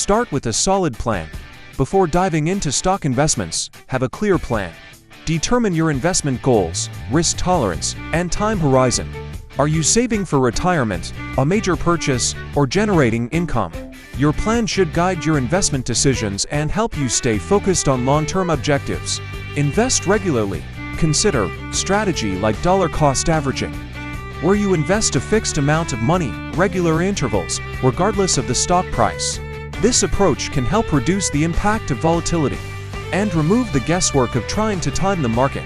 Start with a solid plan. Before diving into stock investments, have a clear plan. Determine your investment goals, risk tolerance, and time horizon. Are you saving for retirement, a major purchase, or generating income? Your plan should guide your investment decisions and help you stay focused on long-term objectives. Invest regularly. Consider strategy like dollar-cost averaging, where you invest a fixed amount of money, regular intervals, regardless of the stock price. This approach can help reduce the impact of volatility and remove the guesswork of trying to time the market.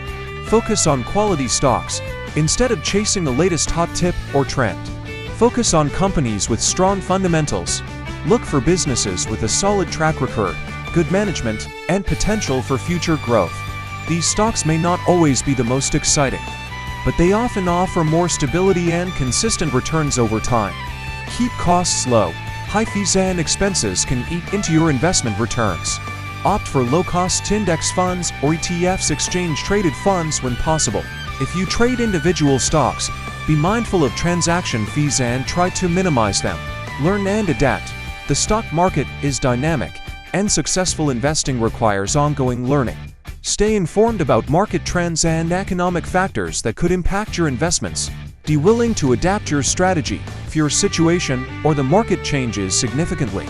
Focus on quality stocks instead of chasing the latest hot tip or trend. Focus on companies with strong fundamentals. Look for businesses with a solid track record, good management, and potential for future growth. These stocks may not always be the most exciting, but they often offer more stability and consistent returns over time. Keep costs low. High fees and expenses can eat into your investment returns. Opt for low-cost index funds or ETFs, exchange-traded funds when possible. If you trade individual stocks, be mindful of transaction fees and try to minimize them. Learn and adapt. The stock market is dynamic, and successful investing requires ongoing learning. Stay informed about market trends and economic factors that could impact your investments. Be willing to adapt your strategy if your situation or the market changes significantly.